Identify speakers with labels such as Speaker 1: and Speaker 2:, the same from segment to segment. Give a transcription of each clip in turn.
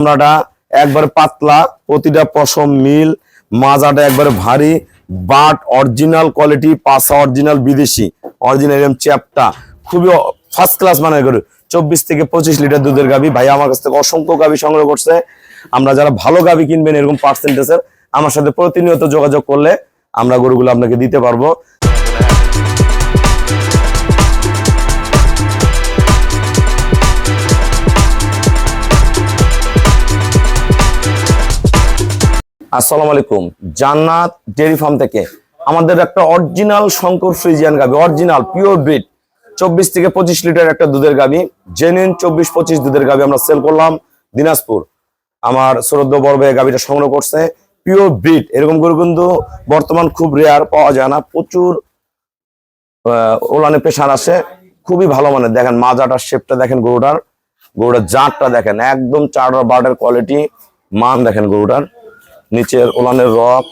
Speaker 1: চামড়াটা একবারে পাতলা, প্রতিটা পশম মিল, মাজাটা একবারে ভারী, বাট অরিজিনাল কোয়ালিটি, পাসা অরিজিনাল বিদেশি, অরিজিনাল এরকম চ্যাপটা, খুবই ফার্স্ট ক্লাস মানের গরু। 24 থেকে 25 লিটার দুধের গাভী। ভাই আমার কাছ থেকে অসংখ্য গাভী সংগ্রহ করছে। আমরা যারা ভালো গাভী কিনবেন এরকম পার্সেন্টেজের, আমার সাথে প্রতিনিয়ত যোগাযোগ করলে আমরা গরুগুলো আপনাকে দিতে পারবো। আসসালামু আলাইকুম, জান্নাত ডেয়ারি ফার্ম থেকে আমাদের একটা অরিজিনাল শঙ্কর ফ্রিজিয়ান গাভী, অরিজিনাল পিওর ব্রিড 24 থেকে 25 লিটার একটা দুধের গাভী, জেনুইন 24-25 দুধের গাভী আমরা সেল করলাম দিনাজপুর। আমার শ্রদ্ধ বড় ভাই গাভীটা সংগ্রহ করছে, পিওর ব্রিড। এরকম গরু কিন্তু বর্তমান খুব রেয়ার, পাওয়া যায় না, প্রচুর ওলানে পেশার আসে, খুবই ভালো মানের। দেখেন মাজাটার শেপটা দেখেন, গরুটার জাতটা দেখেন, একদম চারটা বার্ডের কোয়ালিটি, মান দেখেন গরুটার, নিচের ওলানের রক,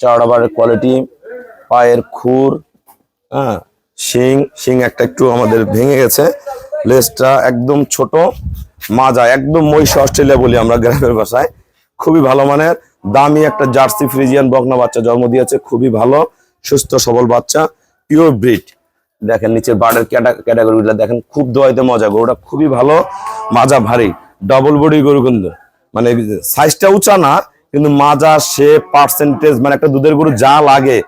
Speaker 1: চারটা বারের কোয়ালিটি, পায়ের খুর, হ্যাঁ, শিং একটা একটু আমাদের ভেঙে গেছে, লেজটা একদম ছোট, মাজা একদম মহিষ অস্ট্রেলিয়া বলি আমরা গ্রামের ভাষায়। খুবই ভালো মানের, দামি একটা জার্সি ফ্রিজিয়ান বকনা বাচ্চা জন্ম দিয়েছে, খুবই ভালো সুস্থ সবল বাচ্চা, পিওর ব্রিড। দেখেন নিচের বার্ডের ক্যাটাগরিটা দেখেন, খুব দোয়াইতে মজা। গরুটা খুবই ভালো, মাজা ভারী, ডবল বডি গরু, কিন্তু মানে সাইজটা উঁচা না, কিন্তু মাজা শেপ পার্সেন্টেজ মানে একটা দুধের গরু যা লাগে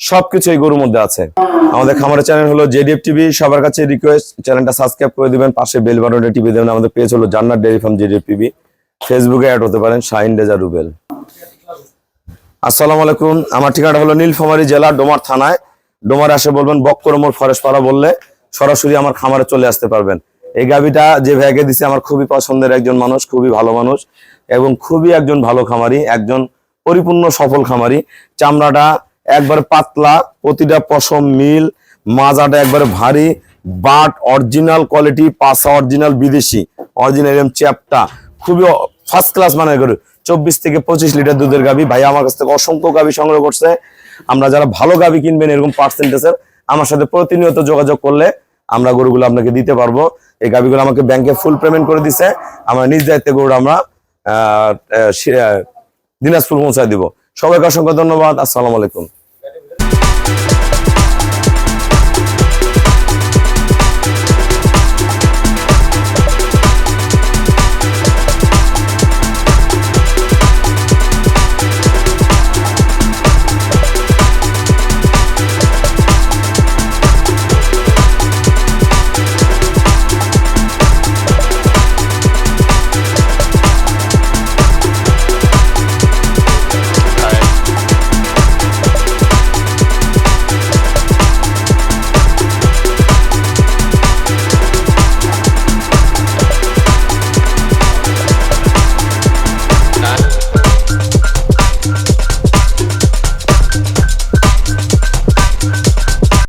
Speaker 1: সবকিছু এই গরুর মধ্যে আছে। আমাদের খামারের চ্যানেল হলো জেডিএফ টিভি, সবার কাছে রিকোয়েস্ট চ্যানেলটা সাবস্ক্রাইব করে দিবেন, পাশে বেল বাটনটা টিপে দেবেন। আমাদের পেজ হলো জান্নাত ডেয়ারি ফার্ম জেডিএফ টিভি, ফেসবুকে অ্যাড হতে পারেন শাহিন রেজা রুবেল। আসসালামু আলাইকুম, আমার ঠিকানা হলো নীলফামারী জেলা ডোমার থানায়। ডোমারে আসে বলবেন বক্করমোর ফরেস্ট পাড়া বললে সরাসরি আমার খামারে চলে আসতে পারবেন। এই গাভীটা যে ভ্যাগে দিছে আমার খুবই পছন্দের একজন মানুষ, খুবই ভালো মানুষ এবং খুবই একজন ভালো খামারি, একজন পরিপূর্ণ সফল খামারি। চামড়াটা একবারে পাতলা, প্রতিটা পশম মিল, মাজাটা একবারে ভারী, বাট অরিজিনাল কোয়ালিটি, পাসা অরিজিনাল বিদেশি, অরিজিনাল এরকম চ্যাপটা, খুবই ফার্স্ট ক্লাস মানের গরু। 24 থেকে 25 লিটার দুধের গাভী। ভাই আমার কাছ থেকে অসংখ্য গাভী সংগ্রহ করছে। আমরা যারা ভালো গাভী কিনবেন এরকম পার্সেন্টেজের, আমার সাথে প্রতিনিয়ত যোগাযোগ করলে আমরা গরুগুলো আপনাকে দিতে পারবো। এই গাভীগুলো আমাকে ব্যাংকে ফুল পেমেন্ট করে দিছে, আমরা নিজ দায়িত্বে গরু আমরা দিনাজপুর পৌঁছায় দিব। সবাইকে অসংখ্য ধন্যবাদ। আসসালামু আলাইকুম।